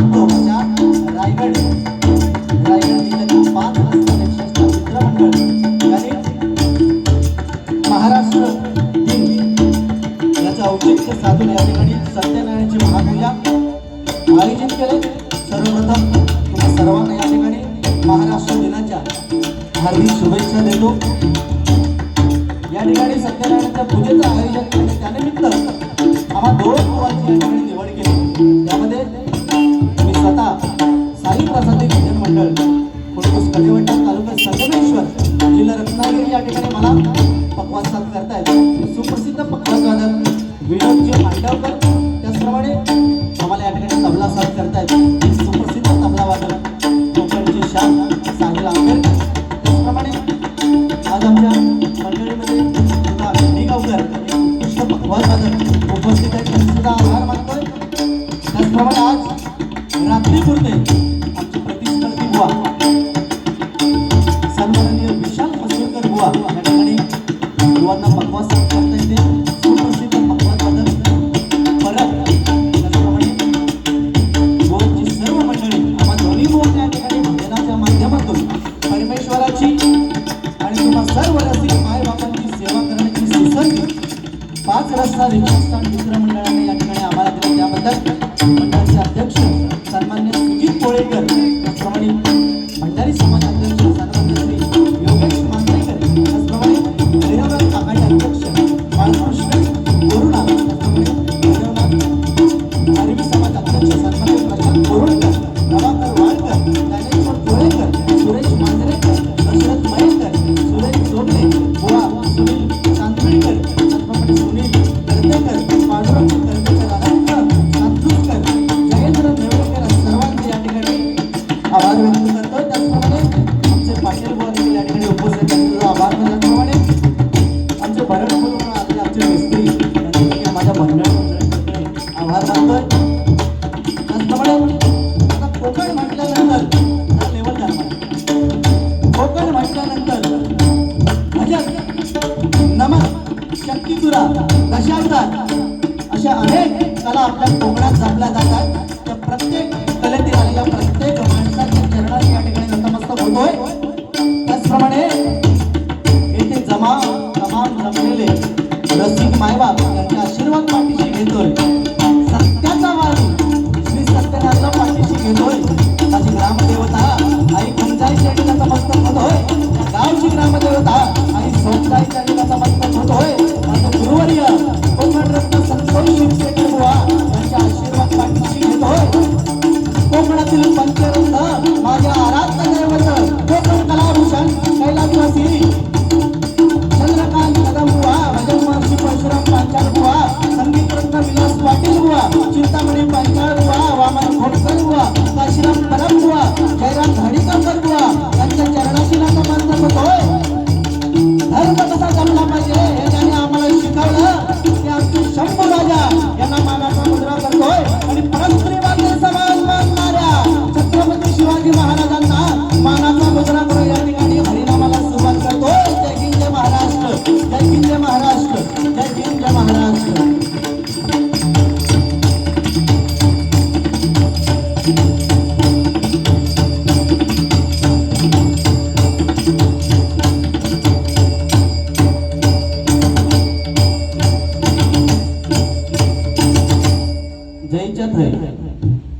मानतो अशा रायगड जिल्ह्यातील 5 रस्ता निक्षेप मित्रमंडळ यांनी महाराष्ट्र दिन याचं औचित्य साधून या ठिकाणी सत्यनारायणाची महापूजा आयोजित केले। सर्वप्रथम तुम्हा सर्वांना या ठिकाणी महाराष्ट्र दिनाच्या हार्दिक शुभेच्छा देतो। या ठिकाणी सत्यनारायणाच्या पूजेचं आयोजन केले त्यानिमित्त आम्हा 2 मुलांची या ठिकाणी निवड केली। त्यामध्ये मी स्वतः साई प्रसादी भजन मंडळ फुलकुस कडेवंटा तालुका संगमेश्वर जिल्हा रत्नागिरी या ठिकाणी मला पकवान साथ करतायत। सुप्रसिद्ध पकवान वादक विनोदजी मांडवकर त्याचप्रमाणे आम्हाला या ठिकाणी तबला साथ करतायत सुप्रसिद्ध तबला वादक कोकणचे शान साहिल आंबेडकर। त्याचप्रमाणे आज आमच्या मंडळीमध्ये गावकर उत्कृष्ट पकवान वादक उपस्थित आहेत त्यांचा सुद्धा आभार मानतोय। त्याचप्रमाणे आज रात्रीपुरते आमचे प्रतिस्पर्धी बुवा सन्माननीय विशाल मसूरकर बुवा या ठिकाणी युवांना पकवान साथ करता येते सुप्रसिद्ध पकवान वादक परत। त्याचप्रमाणे गोवाची सर्व मंडळी आम्हा दोन्ही बुवा या ठिकाणी भजनाच्या माध्यमातून परमेश्वराची आणि तुम्हा सर्व रसिक मायबापांची सेवा करण्याची सुसंधी 5 रस्ता रिक्षास्थान मित्रमंडळाने या ठिकाणी आम्हाला दिले त्याबद्दल मंडळाचे अध्यक्ष सन्मान्य सुजित कोळेकर त्याचप्रमाणे भंडारी समाज अध्यक्ष सन्मान्य श्री योगेश मांजरेकर त्याचप्रमाणे भैरवनाथ आघाडी अध्यक्ष बाळकृष्ण कोरुणा त्याचप्रमाणे भैरवनाथ आरबी समाज अध्यक्ष सन्मान्य प्रशांत कोरुणकर प्रभाकर वाळकर ज्ञानेश्वर कोळेकर सुरेश मांजरेकर दशरथ मयेकर सुरेश जोगले बुवा सुनील चांदविडकर त्याचप्रमाणे सुनील कर्तेकर पांडुरंग कर्तेकर अनंत सांतुसकर जयेंद्र नेवळेकर सर्वांचे या ठिकाणी आभार व्यक्त करतो। त्याचप्रमाणे आमचे पाटील बुवा देखील या ठिकाणी उपस्थित त्यांचा आभार त्याचप्रमाणे आमचे भरत म्हणून आलेले आमचे मिस्त्री यांचे देखील माझ्या मंडळाकडे आभार मानतोय। त्याचप्रमाणे आता कोकण म्हटल्यानंतर हा लेवल धर्म कोकण म्हटल्यानंतर भजन नमन शक्तितुरा दशावतार अशा अनेक कला आपल्या कोकणात जपल्या जातात। त्या प्रत्येक कलेतील आलेल्या प्रत्येक माणसाच्या चरणात या ठिकाणी नतमस्तक होतोय। त्याचप्रमाणे येथे तमाम जमलेले रसिक मायबाप यांचे आशीर्वाद पाठीशी घेतोय। सत्याचा वारी श्री सत्यनारायणला पाठीशी घेतोय। माझी ग्रामदेवता आई कुंजाईच्या ठिकाणी नतमस्तक होतोय। गावची ग्रामदेवता आई सोमदाईच्या ठिकाणी नतमस्तक होतोय। माझं गुरुवर्य कोकणरत्न संतोष शिवशेखर बुवा यांच्या आशीर्वाद पाठीशी घेतोय। कोकणातील पंचरत्न माझ्या आराध्य दैवत कोकण कलाभूषण कैलासवासी चंद्रकांत कदम बुवा भजन महर्षी परशुराम पांचाळ बुवा संगीतरत्न विलास पाटील बुवा चिंतामणी पांचाळ बुवा वामन खोडकर बुवा काशीराम परब बुवा जयराम धाडीकर बुवा यांच्या चरणाशी नतमस्तक होतोय। धर्म कसा जमला पाहिजे हे ज्याने आम्हाला शिकवलं ते आमचे शंभू राजा यांना मानाचा मुद्रा करतोय आणि परस्त्रीवादी समाज मानणाऱ्या छत्रपती शिवाजी महाराजांना मानाचा मुद्रा करून या ठिकाणी हरिनामाला सुरुवात करतोय। जय हिंद जय महाराष्ट्र जय हिंद जय महाराष्ट्र जय हिंद जय महाराष्ट्र। जय जय